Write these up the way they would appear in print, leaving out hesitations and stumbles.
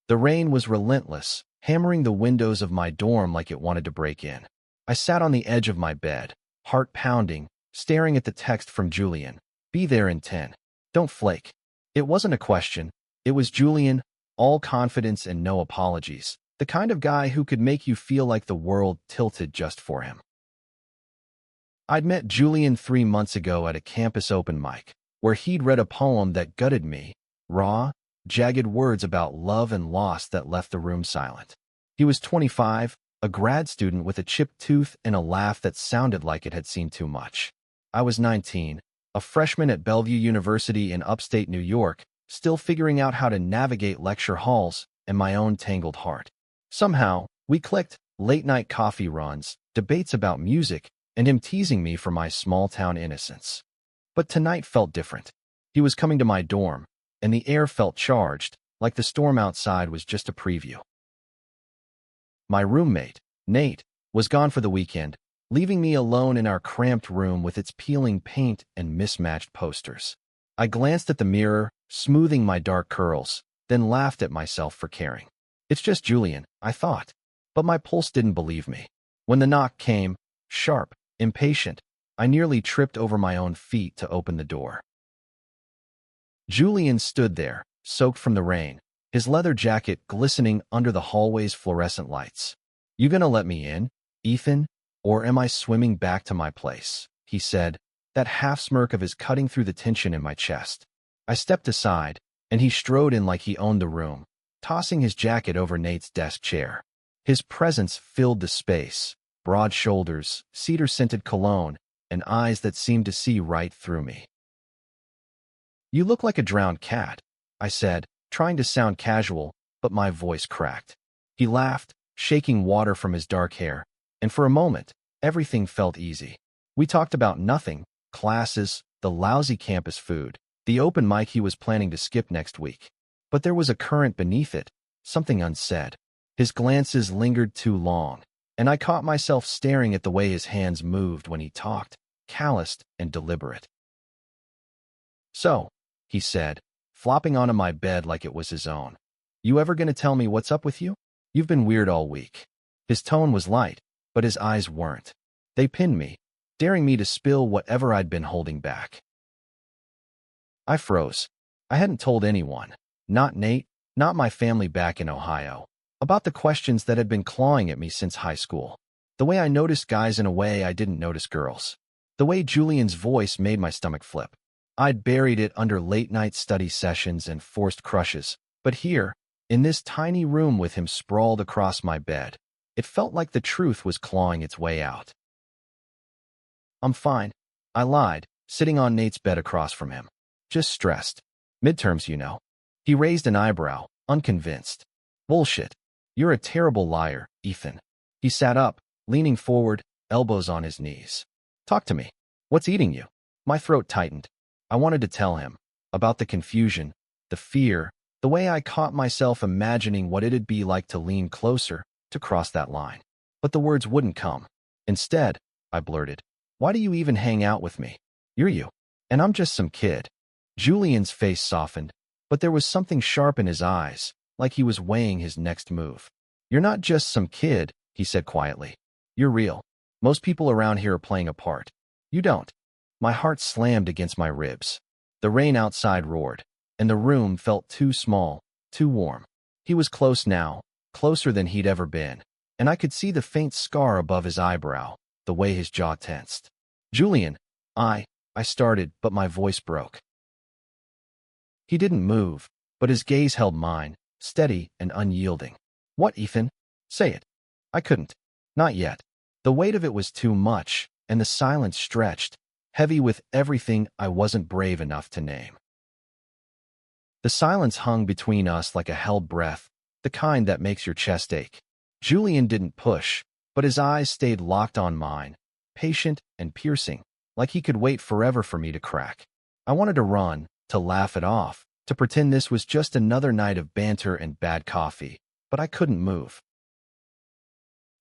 The rain was relentless, hammering the windows of my dorm like it wanted to break in. I sat on the edge of my bed, heart pounding, staring at the text from Julian. Be there in 10. Don't flake. It wasn't a question. It was Julian, all confidence and no apologies. The kind of guy who could make you feel like the world tilted just for him. I'd met Julian 3 months ago at a campus open mic, where he'd read a poem that gutted me, raw, jagged words about love and loss that left the room silent. He was 25, a grad student with a chipped tooth and a laugh that sounded like it had seen too much. I was 19, a freshman at Bellevue University in upstate New York, still figuring out how to navigate lecture halls and my own tangled heart. Somehow, we clicked, late-night coffee runs, debates about music, and him teasing me for my small-town innocence. But tonight felt different. He was coming to my dorm, and the air felt charged, like the storm outside was just a preview. My roommate, Nate, was gone for the weekend, leaving me alone in our cramped room with its peeling paint and mismatched posters. I glanced at the mirror, smoothing my dark curls, then laughed at myself for caring. It's just Julian, I thought. But my pulse didn't believe me. When the knock came, sharp, impatient, I nearly tripped over my own feet to open the door. Julian stood there, soaked from the rain, his leather jacket glistening under the hallway's fluorescent lights. You gonna let me in, Ethan, or am I swimming back to my place? He said, that half smirk of his cutting through the tension in my chest. I stepped aside, and he strode in like he owned the room, tossing his jacket over Nate's desk chair. His presence filled the space, broad shoulders, cedar-scented cologne, and eyes that seemed to see right through me. You look like a drowned cat, I said, trying to sound casual, but my voice cracked. He laughed, shaking water from his dark hair, and for a moment, everything felt easy. We talked about nothing, classes, the lousy campus food, the open mic he was planning to skip next week. But there was a current beneath it, something unsaid. His glances lingered too long, and I caught myself staring at the way his hands moved when he talked, calloused and deliberate. So, he said, flopping onto my bed like it was his own. You ever gonna tell me what's up with you? You've been weird all week. His tone was light, but his eyes weren't. They pinned me, daring me to spill whatever I'd been holding back. I froze. I hadn't told anyone, not Nate, not my family back in Ohio, about the questions that had been clawing at me since high school. The way I noticed guys in a way I didn't notice girls. The way Julian's voice made my stomach flip. I'd buried it under late-night study sessions and forced crushes, but here, in this tiny room with him sprawled across my bed, it felt like the truth was clawing its way out. I'm fine, I lied, sitting on Nate's bed across from him. Just stressed. Midterms, you know. He raised an eyebrow, unconvinced. Bullshit. You're a terrible liar, Ethan. He sat up, leaning forward, elbows on his knees. Talk to me. What's eating you? My throat tightened. I wanted to tell him about the confusion, the fear, the way I caught myself imagining what it'd be like to lean closer, to cross that line. But the words wouldn't come. Instead, I blurted, why do you even hang out with me? You're you. And I'm just some kid. Julian's face softened, but there was something sharp in his eyes, like he was weighing his next move. You're not just some kid, he said quietly. You're real. Most people around here are playing a part. You don't. My heart slammed against my ribs. The rain outside roared, and the room felt too small, too warm. He was close now, closer than he'd ever been, and I could see the faint scar above his eyebrow, the way his jaw tensed. Julian, I started, but my voice broke. He didn't move, but his gaze held mine, steady and unyielding. What, Ethan? Say it. I couldn't. Not yet. The weight of it was too much, and the silence stretched, heavy with everything I wasn't brave enough to name. The silence hung between us like a held breath, the kind that makes your chest ache. Julian didn't push, but his eyes stayed locked on mine, patient and piercing, like he could wait forever for me to crack. I wanted to run, to laugh it off, to pretend this was just another night of banter and bad coffee, but I couldn't move.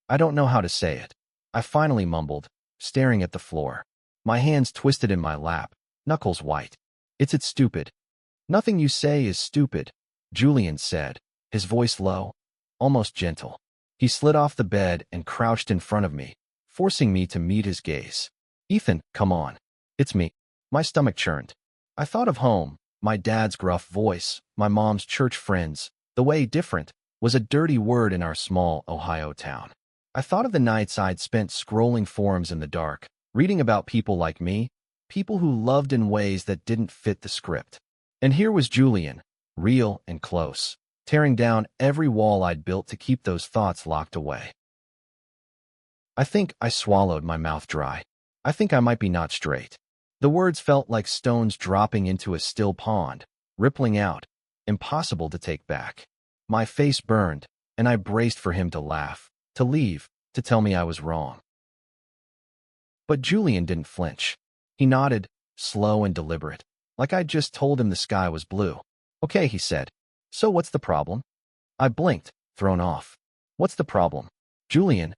I don't know how to say it. I finally mumbled, staring at the floor. My hands twisted in my lap, knuckles white. It's stupid. Nothing you say is stupid, Julian said, his voice low, almost gentle. He slid off the bed and crouched in front of me, forcing me to meet his gaze. Ethan, come on. It's me. My stomach churned. I thought of home, my dad's gruff voice, my mom's church friends. The way different was a dirty word in our small Ohio town. I thought of the nights I'd spent scrolling forums in the dark, reading about people like me, people who loved in ways that didn't fit the script. And here was Julian, real and close, tearing down every wall I'd built to keep those thoughts locked away. I think I swallowed, my mouth dry. I think I might be not straight. The words felt like stones dropping into a still pond, rippling out, impossible to take back. My face burned, and I braced for him to laugh, to leave, to tell me I was wrong. But Julian didn't flinch. He nodded, slow and deliberate, like I'd just told him the sky was blue. Okay, he said. So what's the problem? I blinked, thrown off. What's the problem? Julian,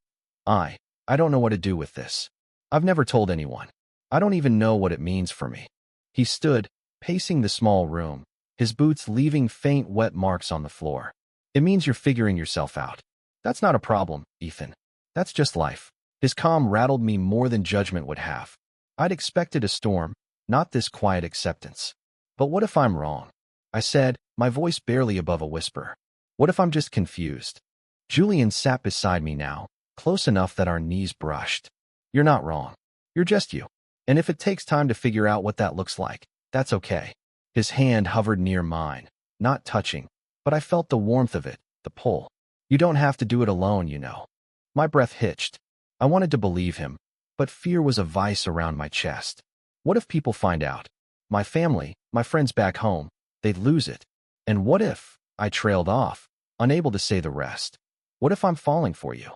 I don't know what to do with this. I've never told anyone. I don't even know what it means for me. He stood, pacing the small room, his boots leaving faint wet marks on the floor. It means you're figuring yourself out. That's not a problem, Ethan. That's just life. His calm rattled me more than judgment would have. I'd expected a storm, not this quiet acceptance. But what if I'm wrong? I said, my voice barely above a whisper. What if I'm just confused? Julian sat beside me now, close enough that our knees brushed. You're not wrong. You're just you. And if it takes time to figure out what that looks like, that's okay. His hand hovered near mine, not touching, but I felt the warmth of it, the pull. You don't have to do it alone, you know. My breath hitched. I wanted to believe him, but fear was a vice around my chest. What if people find out? My family, my friends back home, they'd lose it. And what if? I trailed off, unable to say the rest. What if I'm falling for you?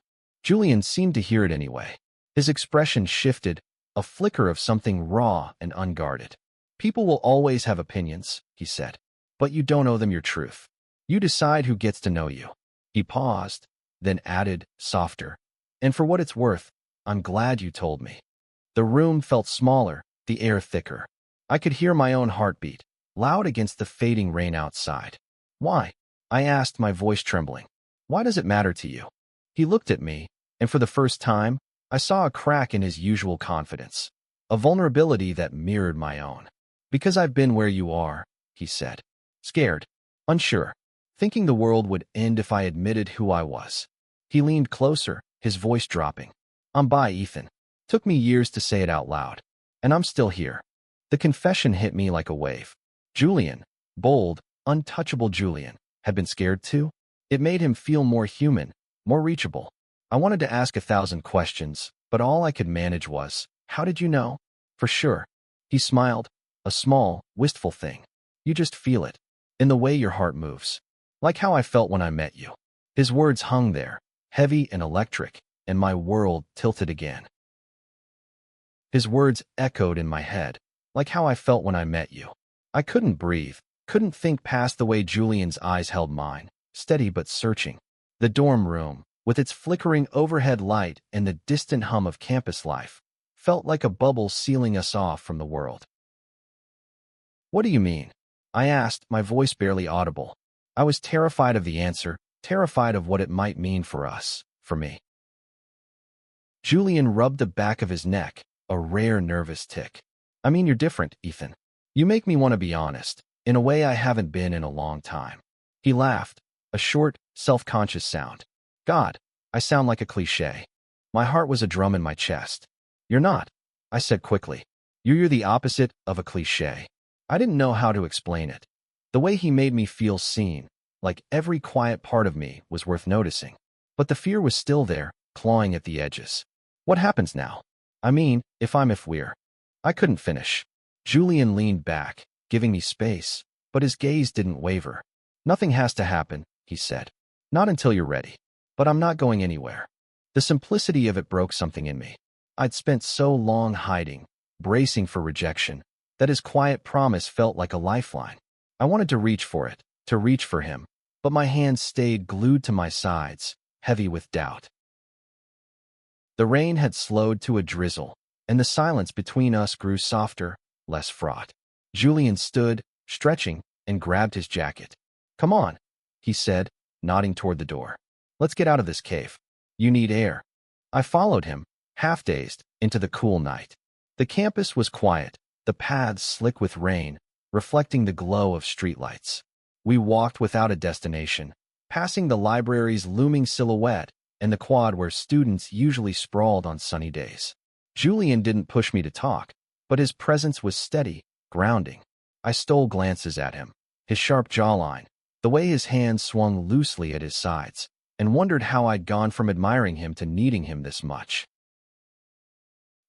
Julian seemed to hear it anyway. His expression shifted, a flicker of something raw and unguarded. People will always have opinions, he said, but you don't owe them your truth. You decide who gets to know you. He paused, then added, softer. And for what it's worth, I'm glad you told me. The room felt smaller, the air thicker. I could hear my own heartbeat, loud against the fading rain outside. Why? I asked, my voice trembling. Why does it matter to you? He looked at me, and for the first time, I saw a crack in his usual confidence, a vulnerability that mirrored my own. Because I've been where you are, he said. Scared, unsure, thinking the world would end if I admitted who I was. He leaned closer, his voice dropping. I'm by, Ethan. Took me years to say it out loud. And I'm still here. The confession hit me like a wave. Julian, bold, untouchable Julian, had been scared too? It made him feel more human, more reachable. I wanted to ask 1,000 questions, but all I could manage was, how did you know? For sure. He smiled, a small, wistful thing. You just feel it, in the way your heart moves. Like how I felt when I met you. His words hung there, heavy and electric, and my world tilted again. His words echoed in my head, like how I felt when I met you. I couldn't breathe, couldn't think past the way Julian's eyes held mine, steady but searching. The dorm room, with its flickering overhead light and the distant hum of campus life, felt like a bubble sealing us off from the world. What do you mean? I asked, my voice barely audible. I was terrified of the answer, terrified of what it might mean for us, for me. Julian rubbed the back of his neck, a rare nervous tick. I mean, you're different, Ethan. You make me want to be honest, in a way I haven't been in a long time. He laughed, a short, self-conscious sound. God, I sound like a cliché. My heart was a drum in my chest. You're not, I said quickly. You're the opposite of a cliché. I didn't know how to explain it. The way he made me feel seen, like every quiet part of me was worth noticing. But the fear was still there, clawing at the edges. What happens now? I mean, if we're. I couldn't finish. Julian leaned back, giving me space, but his gaze didn't waver. Nothing has to happen, he said. Not until you're ready. But I'm not going anywhere. The simplicity of it broke something in me. I'd spent so long hiding, bracing for rejection, that his quiet promise felt like a lifeline. I wanted to reach for it, to reach for him, but my hands stayed glued to my sides, heavy with doubt. The rain had slowed to a drizzle, and the silence between us grew softer, less fraught. Julian stood, stretching, and grabbed his jacket. Come on, he said, nodding toward the door. Let's get out of this cave. You need air. I followed him, half-dazed, into the cool night. The campus was quiet, the paths slick with rain, reflecting the glow of streetlights. We walked without a destination, passing the library's looming silhouette and the quad where students usually sprawled on sunny days. Julian didn't push me to talk, but his presence was steady, grounding. I stole glances at him, his sharp jawline, the way his hands swung loosely at his sides, and wondered how I'd gone from admiring him to needing him this much.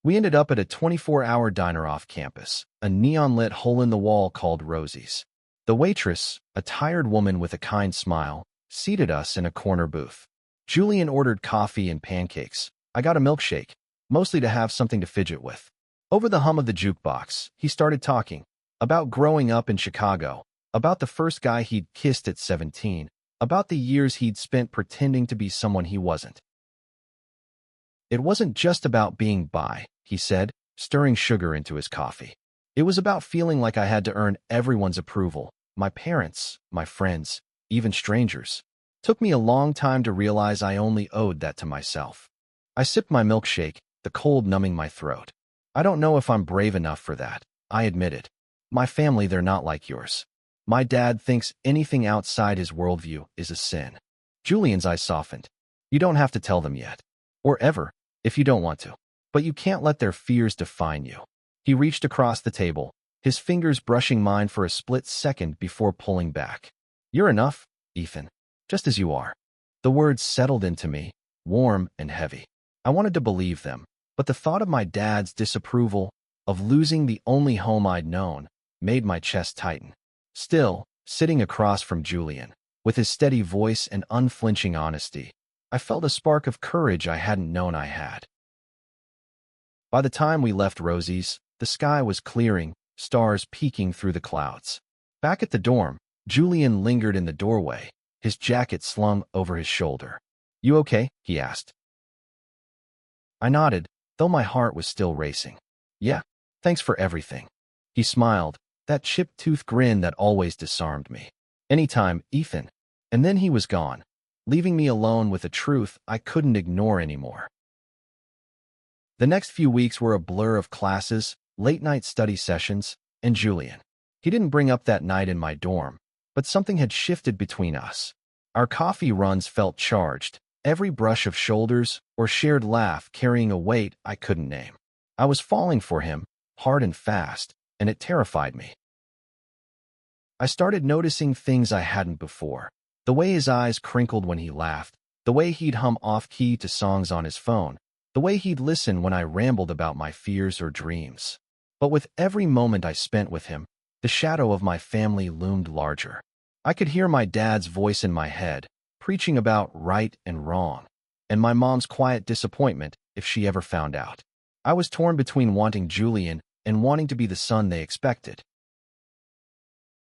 We ended up at a 24-hour diner off campus, a neon-lit hole-in-the-wall called Rosie's. The waitress, a tired woman with a kind smile, seated us in a corner booth. Julian ordered coffee and pancakes. I got a milkshake, mostly to have something to fidget with. Over the hum of the jukebox, he started talking about growing up in Chicago, about the first guy he'd kissed at 17, about the years he'd spent pretending to be someone he wasn't. It wasn't just about being bi, he said, stirring sugar into his coffee. It was about feeling like I had to earn everyone's approval, my parents, my friends, even strangers. Took me a long time to realize I only owed that to myself. I sipped my milkshake, the cold numbing my throat. I don't know if I'm brave enough for that, I admitted. My family, they're not like yours. My dad thinks anything outside his worldview is a sin. Julian's eyes softened. You don't have to tell them yet. Or ever, if you don't want to. But you can't let their fears define you. He reached across the table, his fingers brushing mine for a split second before pulling back. You're enough, Ethan. Just as you are. The words settled into me, warm and heavy. I wanted to believe them, but the thought of my dad's disapproval, of losing the only home I'd known, made my chest tighten. Still, sitting across from Julian, with his steady voice and unflinching honesty, I felt a spark of courage I hadn't known I had. By the time we left Rosie's, the sky was clearing, stars peeking through the clouds. Back at the dorm, Julian lingered in the doorway, his jacket slung over his shoulder. You okay? He asked. I nodded, though my heart was still racing. Yeah, thanks for everything. He smiled, that chipped-tooth grin that always disarmed me. Anytime, Ethan. And then he was gone, leaving me alone with a truth I couldn't ignore anymore. The next few weeks were a blur of classes, late-night study sessions, and Julian. He didn't bring up that night in my dorm, but something had shifted between us. Our coffee runs felt charged, every brush of shoulders or shared laugh carrying a weight I couldn't name. I was falling for him, hard and fast, and it terrified me. I started noticing things I hadn't before. The way his eyes crinkled when he laughed, the way he'd hum off-key to songs on his phone, the way he'd listen when I rambled about my fears or dreams. But with every moment I spent with him, the shadow of my family loomed larger. I could hear my dad's voice in my head, preaching about right and wrong, and my mom's quiet disappointment if she ever found out. I was torn between wanting Julian and wanting to be the son they expected.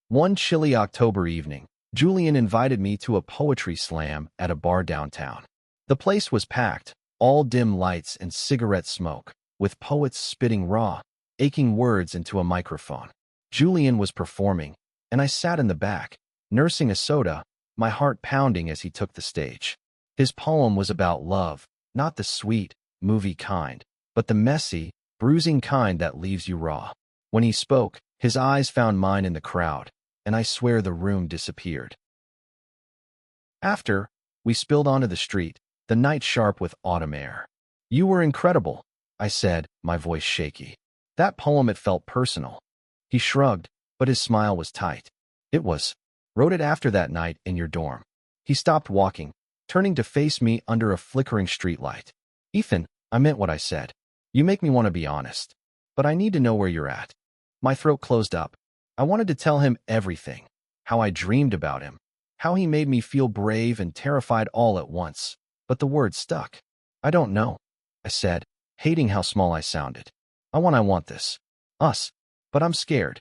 One chilly October evening, Julian invited me to a poetry slam at a bar downtown. The place was packed, all dim lights and cigarette smoke, with poets spitting raw, aching words into a microphone. Julian was performing, and I sat in the back, nursing a soda, my heart pounding as he took the stage. His poem was about love, not the sweet, movie kind, but the messy, bruising kind that leaves you raw. When he spoke, his eyes found mine in the crowd, and I swear the room disappeared. After, we spilled onto the street, the night sharp with autumn air. You were incredible, I said, my voice shaky. That poem, it felt personal. He shrugged, but his smile was tight. It was. Wrote it after that night in your dorm. He stopped walking, turning to face me under a flickering streetlight. Ethan, I meant what I said. You make me want to be honest. But I need to know where you're at. My throat closed up. I wanted to tell him everything. How I dreamed about him. How he made me feel brave and terrified all at once. But the words stuck. I don't know, I said, hating how small I sounded. I want this. Us. But I'm scared.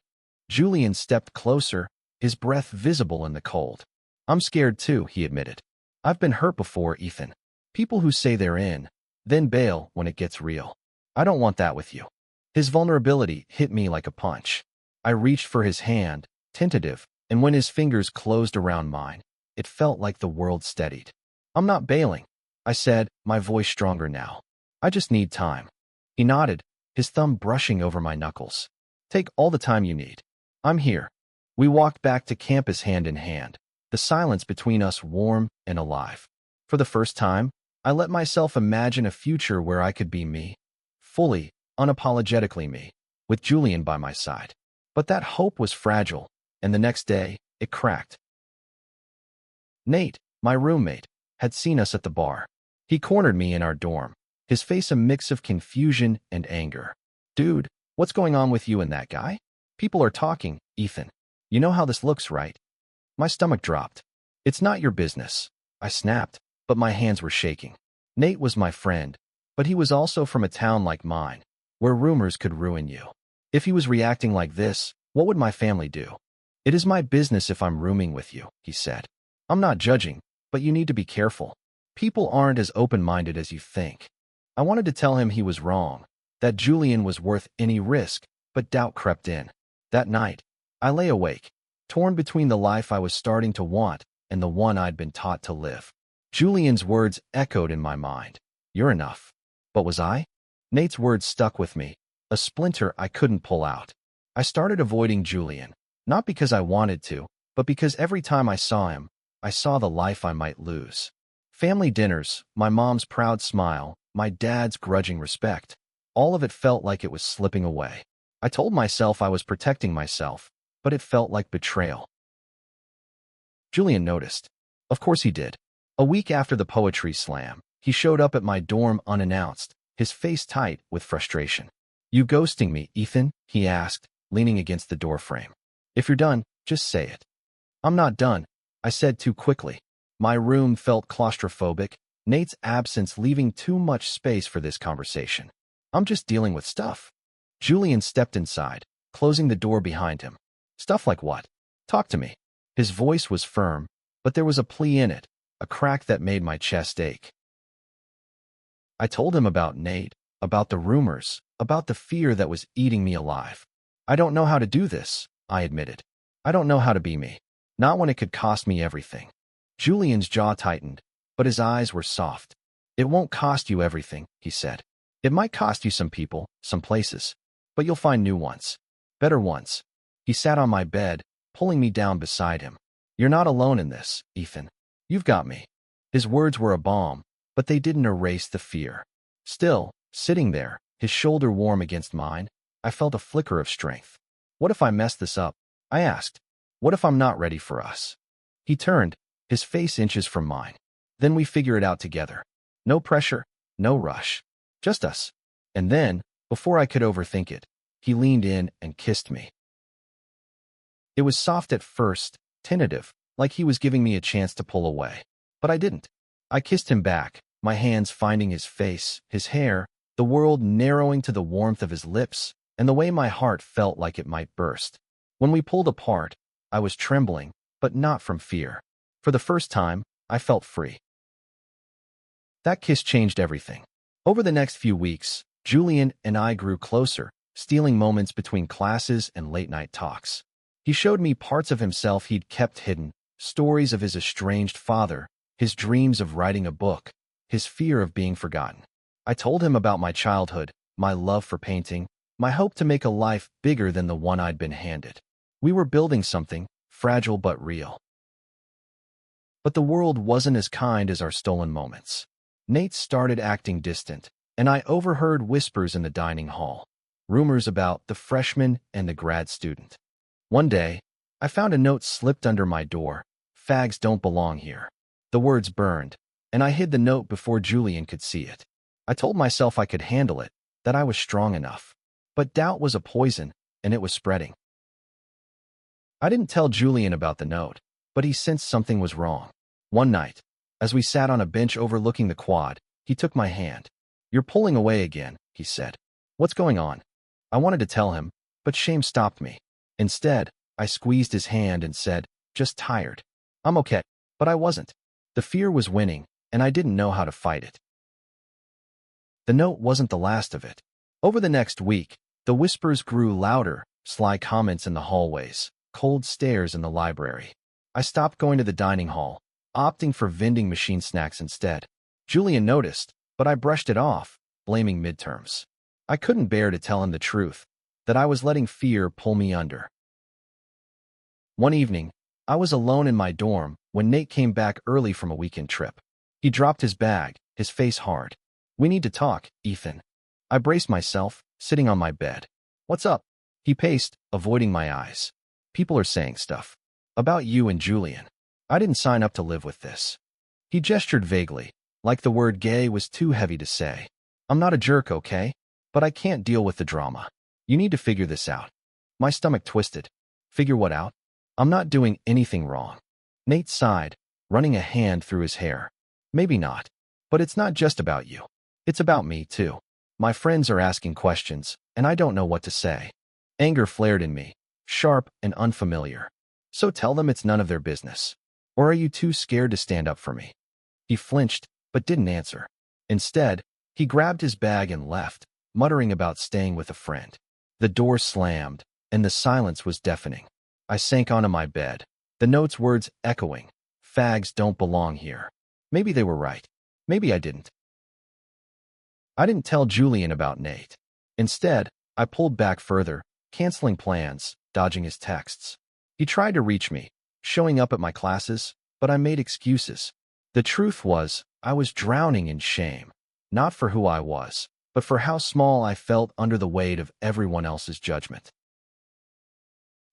Julian stepped closer, his breath visible in the cold. I'm scared too, he admitted. I've been hurt before, Ethan. People who say they're in, then bail when it gets real. I don't want that with you. His vulnerability hit me like a punch. I reached for his hand, tentative, and when his fingers closed around mine, it felt like the world steadied. I'm not bailing, I said, my voice stronger now. I just need time. He nodded, his thumb brushing over my knuckles. Take all the time you need. I'm here. We walked back to campus hand in hand, the silence between us warm and alive. For the first time, I let myself imagine a future where I could be me, fully, unapologetically me, with Julian by my side. But that hope was fragile, and the next day, it cracked. Nate, my roommate, had seen us at the bar. He cornered me in our dorm, his face a mix of confusion and anger. Dude, what's going on with you and that guy? People are talking, Ethan. You know how this looks, right? My stomach dropped. It's not your business. I snapped, but my hands were shaking. Nate was my friend, but he was also from a town like mine, where rumors could ruin you. If he was reacting like this, what would my family do? It is my business if I'm rooming with you, he said. I'm not judging, but you need to be careful. People aren't as open-minded as you think. I wanted to tell him he was wrong, that Julian was worth any risk, but doubt crept in. That night, I lay awake, torn between the life I was starting to want and the one I'd been taught to live. Julian's words echoed in my mind. You're enough. But was I? Nate's words stuck with me, a splinter I couldn't pull out. I started avoiding Julian, not because I wanted to, but because every time I saw him, I saw the life I might lose. Family dinners, my mom's proud smile, my dad's grudging respect, all of it felt like it was slipping away. I told myself I was protecting myself, but it felt like betrayal. Julian noticed. Of course he did. A week after the poetry slam, he showed up at my dorm unannounced, his face tight with frustration. You ghosting me, Ethan? He asked, leaning against the doorframe. If you're done, just say it. I'm not done, I said too quickly. My room felt claustrophobic, Nate's absence leaving too much space for this conversation. I'm just dealing with stuff. Julian stepped inside, closing the door behind him. Stuff like what? Talk to me. His voice was firm, but there was a plea in it, a crack that made my chest ache. I told him about Nate, about the rumors, about the fear that was eating me alive. I don't know how to do this, I admitted. I don't know how to be me. Not when it could cost me everything. Julian's jaw tightened, but his eyes were soft. It won't cost you everything, he said. It might cost you some people, some places, but you'll find new ones. Better ones. He sat on my bed, pulling me down beside him. You're not alone in this, Ethan. You've got me. His words were a balm, but they didn't erase the fear. Still, sitting there, his shoulder warm against mine, I felt a flicker of strength. What if I mess this up? I asked. What if I'm not ready for us? He turned, his face inches from mine. Then we figure it out together. No pressure, no rush. Just us. And then, before I could overthink it, he leaned in and kissed me. It was soft at first, tentative, like he was giving me a chance to pull away. But I didn't. I kissed him back, my hands finding his face, his hair, the world narrowing to the warmth of his lips, and the way my heart felt like it might burst. When we pulled apart, I was trembling, but not from fear. For the first time, I felt free. That kiss changed everything. Over the next few weeks, Julian and I grew closer, stealing moments between classes and late-night talks. He showed me parts of himself he'd kept hidden, stories of his estranged father, his dreams of writing a book, his fear of being forgotten. I told him about my childhood, my love for painting, my hope to make a life bigger than the one I'd been handed. We were building something, fragile but real. But the world wasn't as kind as our stolen moments. Nate started acting distant, and I overheard whispers in the dining hall, rumors about the freshman and the grad student. One day, I found a note slipped under my door. Fags don't belong here. The words burned, and I hid the note before Julian could see it. I told myself I could handle it, that I was strong enough. But doubt was a poison, and it was spreading. I didn't tell Julian about the note, but he sensed something was wrong. One night, as we sat on a bench overlooking the quad, he took my hand. You're pulling away again, he said. What's going on? I wanted to tell him, but shame stopped me. Instead, I squeezed his hand and said, just tired. I'm okay, but I wasn't. The fear was winning, and I didn't know how to fight it. The note wasn't the last of it. Over the next week, the whispers grew louder, sly comments in the hallways, cold stares in the library. I stopped going to the dining hall, opting for vending machine snacks instead. Julian noticed, but I brushed it off, blaming midterms. I couldn't bear to tell him the truth, that I was letting fear pull me under. One evening, I was alone in my dorm when Nate came back early from a weekend trip. He dropped his bag, his face hard. "We need to talk, Ethan." I braced myself, sitting on my bed. "What's up?" He paced, avoiding my eyes. "People are saying stuff. About you and Julian. I didn't sign up to live with this." He gestured vaguely, like the word gay was too heavy to say. "I'm not a jerk, okay? But I can't deal with the drama. You need to figure this out." My stomach twisted. "Figure what out? I'm not doing anything wrong." Nate sighed, running a hand through his hair. "Maybe not. But it's not just about you. It's about me, too. My friends are asking questions, and I don't know what to say." Anger flared in me, sharp and unfamiliar. "So tell them it's none of their business. Or are you too scared to stand up for me?" He flinched, but didn't answer. Instead, he grabbed his bag and left, muttering about staying with a friend. The door slammed, and the silence was deafening. I sank onto my bed, the note's words echoing. "Fags don't belong here." Maybe they were right. Maybe I didn't. I didn't tell Julian about Nate. Instead, I pulled back further, canceling plans, dodging his texts. He tried to reach me, showing up at my classes, but I made excuses. The truth was, I was drowning in shame, not for who I was, but for how small I felt under the weight of everyone else's judgment.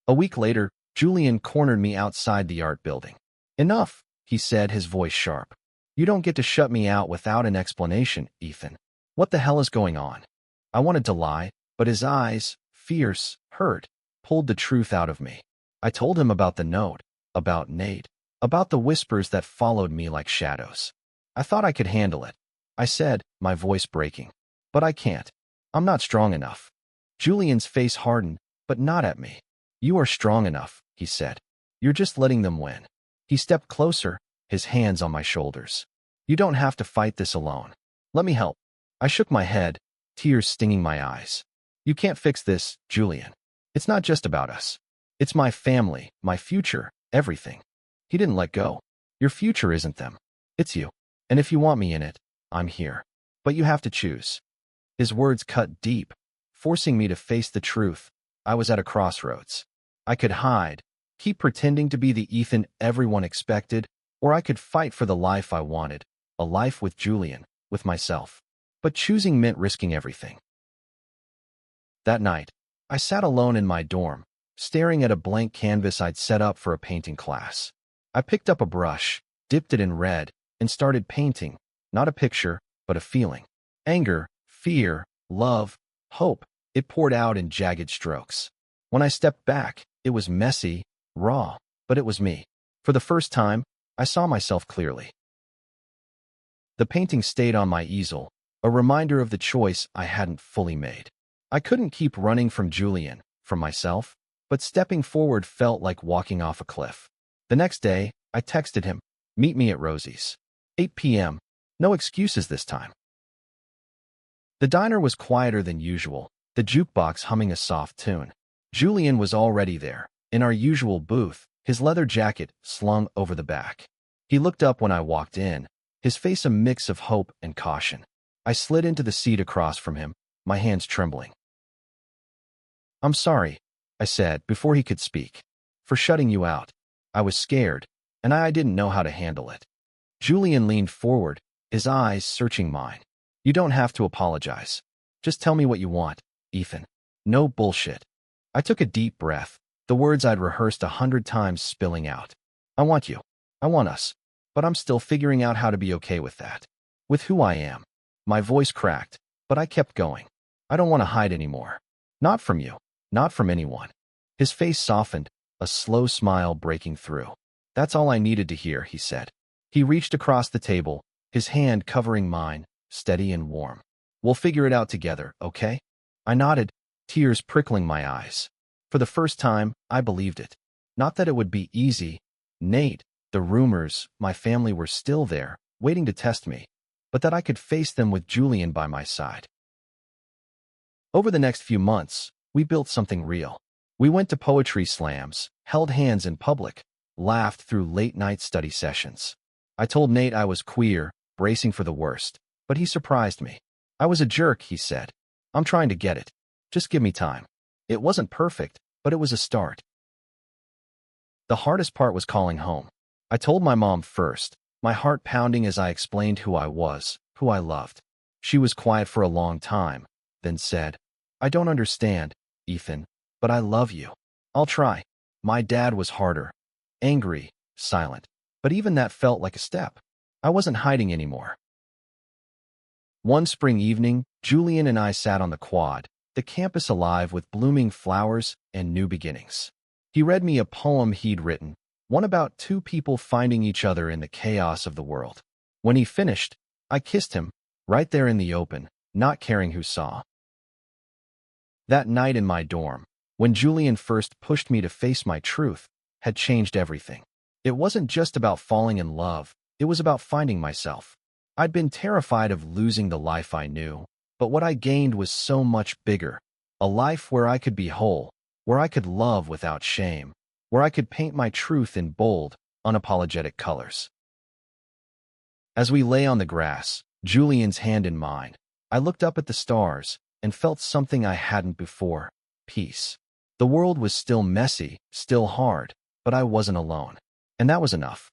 A week later, Julian cornered me outside the art building. "Enough," he said, his voice sharp. "You don't get to shut me out without an explanation, Ethan. What the hell is going on?" I wanted to lie, but his eyes, fierce, hurt, pulled the truth out of me. I told him about the note, about Nate, about the whispers that followed me like shadows. I thought I could handle it. I said, my voice breaking. "But I can't. I'm not strong enough." Julian's face hardened, but not at me. "You are strong enough," he said. "You're just letting them win." He stepped closer, his hands on my shoulders. "You don't have to fight this alone. Let me help." I shook my head, tears stinging my eyes. "You can't fix this, Julian. It's not just about us. It's my family, my future, everything." He didn't let go. "Your future isn't them. It's you. And if you want me in it, I'm here. But you have to choose." His words cut deep, forcing me to face the truth. I was at a crossroads. I could hide, keep pretending to be the Ethan everyone expected, or I could fight for the life I wanted, a life with Julian, with myself. But choosing meant risking everything. That night, I sat alone in my dorm, staring at a blank canvas I'd set up for a painting class. I picked up a brush, dipped it in red, and started painting, not a picture, but a feeling. Anger, fear, love, hope. It poured out in jagged strokes. When I stepped back, it was messy, raw, but it was me. For the first time, I saw myself clearly. The painting stayed on my easel, a reminder of the choice I hadn't fully made. I couldn't keep running from Julian, from myself, but stepping forward felt like walking off a cliff. The next day, I texted him, "Meet me at Rosie's. 8 p.m. No excuses this time." The diner was quieter than usual, the jukebox humming a soft tune. Julian was already there, in our usual booth, his leather jacket slung over the back. He looked up when I walked in, his face a mix of hope and caution. I slid into the seat across from him, my hands trembling. "I'm sorry," I said before he could speak, "for shutting you out. I was scared, and I didn't know how to handle it." Julian leaned forward, his eyes searching mine. "You don't have to apologize. Just tell me what you want, Ethan. No bullshit." I took a deep breath, the words I'd rehearsed 100 times spilling out. "I want you. I want us. But I'm still figuring out how to be okay with that. With who I am." My voice cracked, but I kept going. "I don't want to hide anymore. Not from you. Not from anyone." His face softened, a slow smile breaking through. "That's all I needed to hear," he said. He reached across the table, his hand covering mine, steady and warm. "We'll figure it out together, okay?" I nodded, tears prickling my eyes. For the first time, I believed it. Not that it would be easy. Nate, the rumors, my family were still there, waiting to test me, but that I could face them with Julian by my side. Over the next few months, we built something real. We went to poetry slams, held hands in public, laughed through late-night study sessions. I told Nate I was queer, bracing for the worst, but he surprised me. I was a jerk, he said. I'm trying to get it. Just give me time. It wasn't perfect, but it was a start. The hardest part was calling home. I told my mom first, my heart pounding as I explained who I was, who I loved. She was quiet for a long time, then said, I don't understand, Ethan, but I love you. I'll try. My dad was harder. Angry, silent. But even that felt like a step. I wasn't hiding anymore. One spring evening, Julian and I sat on the quad, the campus alive with blooming flowers and new beginnings. He read me a poem he'd written, one about two people finding each other in the chaos of the world. When he finished, I kissed him, right there in the open, not caring who saw. That night in my dorm, when Julian first pushed me to face my truth, had changed everything. It wasn't just about falling in love, it was about finding myself. I'd been terrified of losing the life I knew, but what I gained was so much bigger. A life where I could be whole, where I could love without shame, where I could paint my truth in bold, unapologetic colors. As we lay on the grass, Julian's hand in mine, I looked up at the stars and felt something I hadn't before: peace. The world was still messy, still hard, but I wasn't alone. And that was enough.